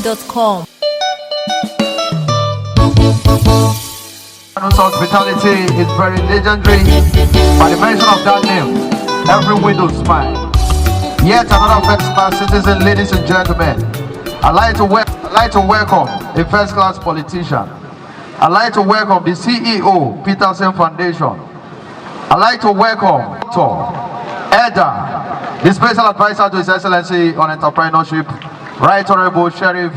Ime-Obi.com. Hospitality is very legendary. By the mention of that name, every widow smile. Yet another first-class citizen, ladies and gentlemen. I'd like to welcome a first-class politician. I'd like to welcome the CEO, Peterson Foundation. I'd like to welcome Dr. Eda, the Special Advisor to His Excellency on Entrepreneurship, Right Honorable Sheriff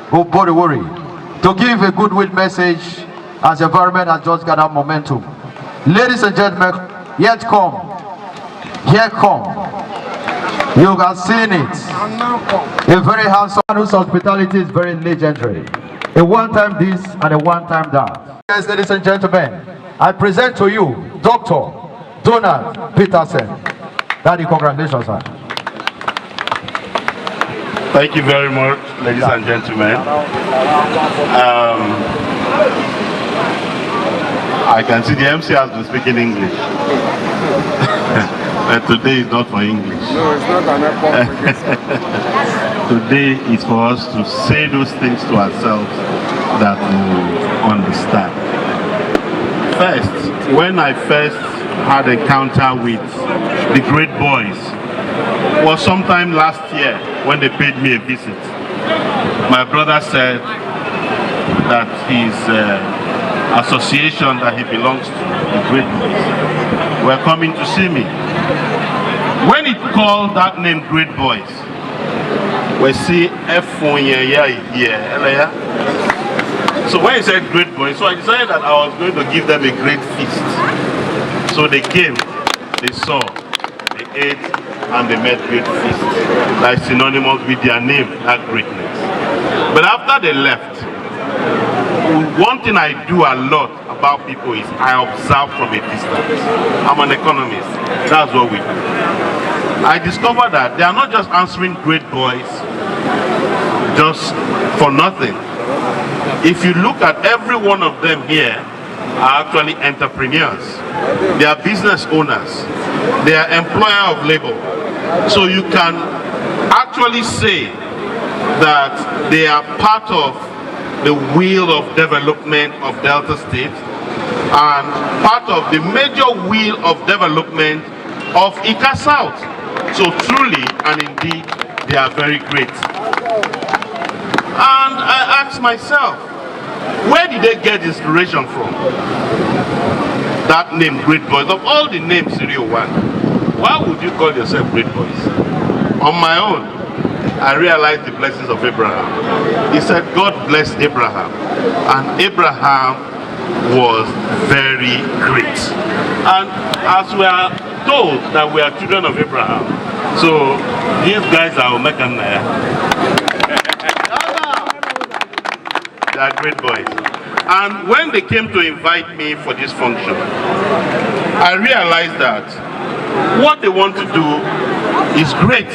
Oboriwori, to give a goodwill message as the environment has just gathered momentum. Ladies and gentlemen, here come. You have seen it. A very handsome whose hospitality is very legendary. A one-time this and a one-time that. Yes, ladies and gentlemen, I present to you Dr. Donald Peterson. Daddy, congratulations, sir. Thank you very much, ladies and gentlemen. I can see the MC has been speaking English. But today is not for English. No, it's not an airport. Today is for us to say those things to ourselves that we understand. First, when I first had an encounter with the great boys, was sometime last year when they paid me a visit. My brother said that his association that he belongs to, the great boys, were coming to see me. When it called that name Great Boys, we see so when he said Great Boys, so I decided that I was going to give them a great feast. So they came, they saw, they ate, and they met great feast. That's synonymous with their name, that greatness. But after they left, one thing I do a lot about people is I observe from a distance. I'm an economist. That's what we do. I discovered that they are not just answering great boys just for nothing. If you look at every one of them here are actually entrepreneurs. They are business owners. They are employer of labor. So you can actually say that they are part of the wheel of development of Delta State and part of the major wheel of development of Ika South. So truly and indeed, they are very great. And I asked myself, where did they get inspiration from? That name, Great Boys. Of all the names in Rio 1, why would you call yourself Great Boys? On my own, I realized the blessings of Abraham. He said, God blessed Abraham. And Abraham was very great. And as we are told that we are children of Abraham, so these guys are Omekanaya. They are great boys. And when they came to invite me for this function, I realized that what they want to do is great.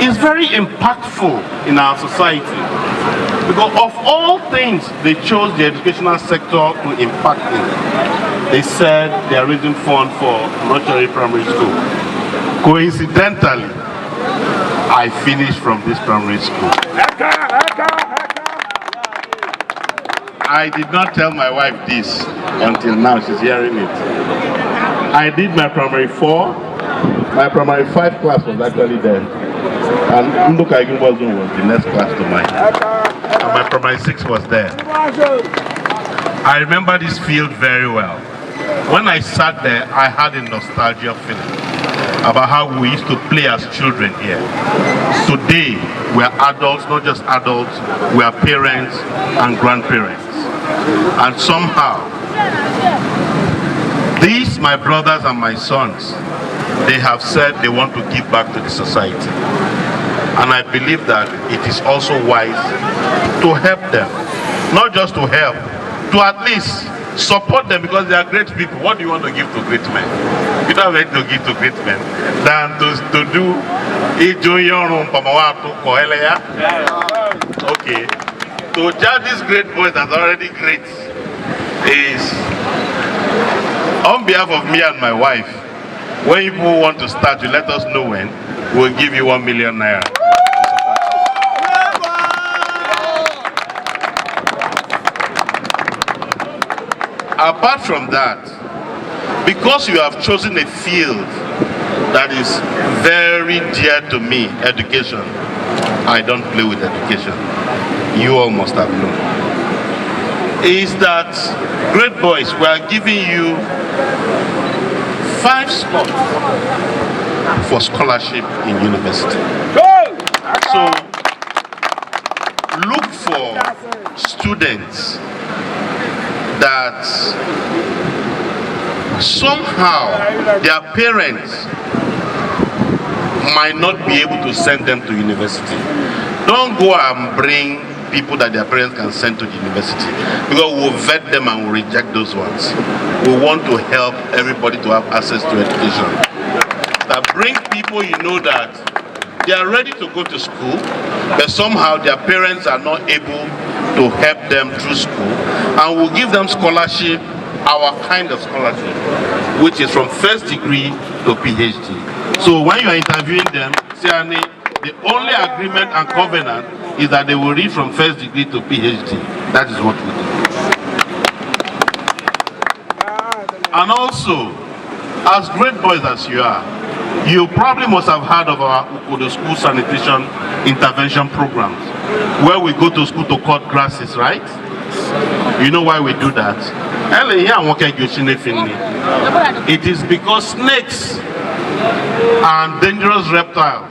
It's very impactful in our society. Because of all things they chose the educational sector to impact in. They said they are raising funds for Nursery Primary School. Coincidentally, I finished from this primary school. I did not tell my wife this until now, she's hearing it. I did my primary 4, my primary 5 class was actually there. And Nduka Igumbozu was the next class to mine. And my primary 6 was there. I remember this field very well. When I sat there, I had a nostalgia feeling about how we used to play as children here. Today, we are adults, not just adults, we are parents and grandparents. And somehow, these, my brothers and my sons, they have said they want to give back to the society. And I believe that it is also wise to help them. Not just to help, to at least support them because they are great people. What do you want to give to great men? You don't have to give to great men than to do okay. To judge these great boys that's already great is on behalf of me and my wife. When people want to start, you let us know when. We'll give you 1 million naira. Apart from that, because you have chosen a field that is very dear to me, education, I don't play with education. You all must have known. Is that great boys, we are giving you 5 slots for scholarship in university. So look for students that somehow their parents might not be able to send them to university. Don't go and bring people that their parents can send to the university, because we'll vet them and we'll reject those ones. We want to help everybody to have access to education. That bring people you know that they are ready to go to school, but somehow their parents are not able to help them through school, and we'll give them scholarship, our kind of scholarship, which is from first degree to PhD. So when you are interviewing them, the only agreement and covenant is that they will read from first degree to PhD. That is what we do. And also, as great boys as you are, you probably must have heard of our Ukodo School Sanitation Intervention Programs, where we go to school to cut grasses, right? You know why we do that? It is because snakes and dangerous reptiles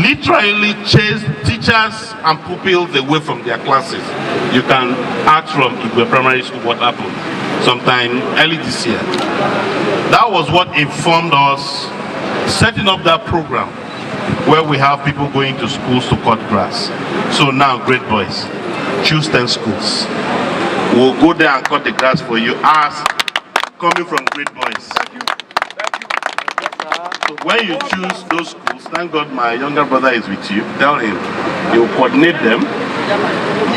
literally chase teachers and pupils away from their classes. You can ask from Agbor Primary School what happened sometime early this year. That was what informed us setting up that program where we have people going to schools to cut grass. So now, great boys, choose 10 schools. We'll go there and cut the grass for you as coming from great boys. So when you choose those schools, thank God my younger brother is with you. Tell him, he will coordinate them.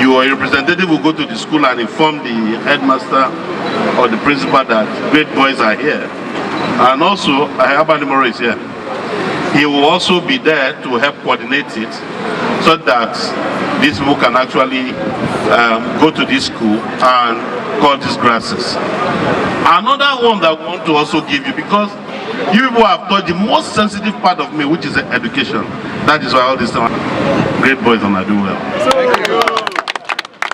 Your representative will go to the school and inform the headmaster or the principal that great boys are here. And also, Abanimoro is here. He will also be there to help coordinate it so that these people can actually go to this school and cut these grasses. Another one that I want to also give you, because you people have taught the most sensitive part of me, which is education. That is why all this time, great boys and I do well.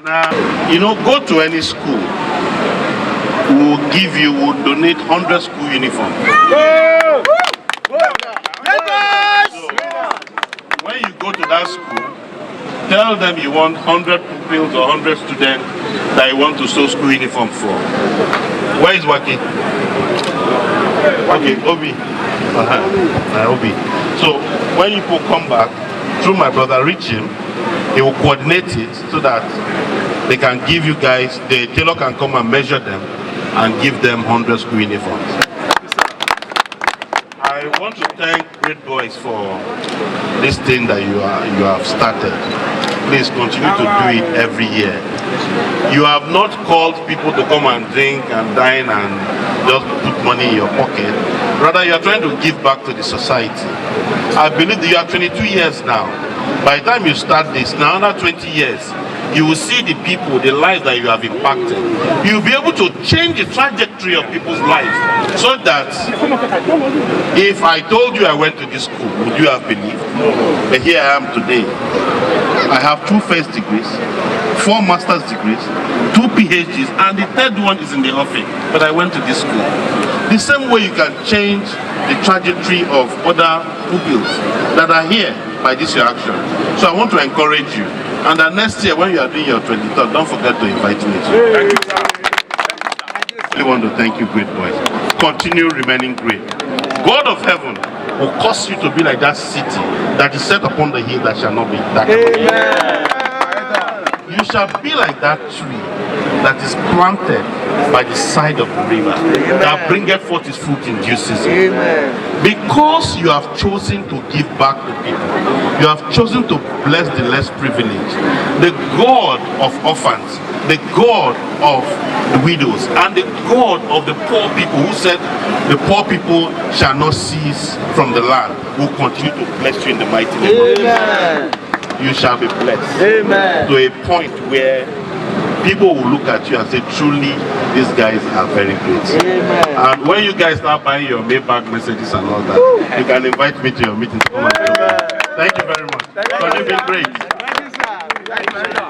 Now, you know, go to any school, we'll donate 100 school uniforms. So, when you go to that school, tell them you want 100 pupils or 100 students that you want to sew school uniform for. Where is Waki? Okay, Obi. Obi. So when people come back, through my brother, reach him, he will coordinate it so that they can give you guys, the tailor can come and measure them and give them 100 school uniforms. I want to thank great boys for this thing that you have started. Please continue to do it every year. You have not called people to come and drink and dine and just put money in your pocket. Rather, you are trying to give back to the society. I believe that you are 22 years now. By the time you start this, now another 20 years, you will see the people, the lives that you have impacted. You will be able to change the trajectory of people's lives, so that if I told you I went to this school, would you have believed? But here I am today. I have 2 first degrees, 4 master's degrees, 2 PhDs, and the 3rd one is in the offing. But I went to this school. The same way you can change the trajectory of other pupils that are here by this your action. So I want to encourage you. And then next year, when you are doing your 23rd, don't forget to invite me. Thank you. I really want to thank you, great boys. Continue remaining great. God of heaven will cause you to be like that city that is set upon the hill that shall not be darkened. You shall be like that tree that is planted by the side of the river, that bringeth forth its fruit in due season. Because you have chosen to give back to people, you have chosen to bless the less privileged, the God of orphans, the God of the widows, and the God of the poor people, who said the poor people shall not cease from the land, will continue to bless you in the mighty name of Jesus. You shall be blessed. Amen. To a point where people will look at you and say, truly, these guys are very great. Amen. And when you guys start buying your Maybach messages and all that, you can invite me to your meeting. Thank you very much. You've been great. Thank you, sir.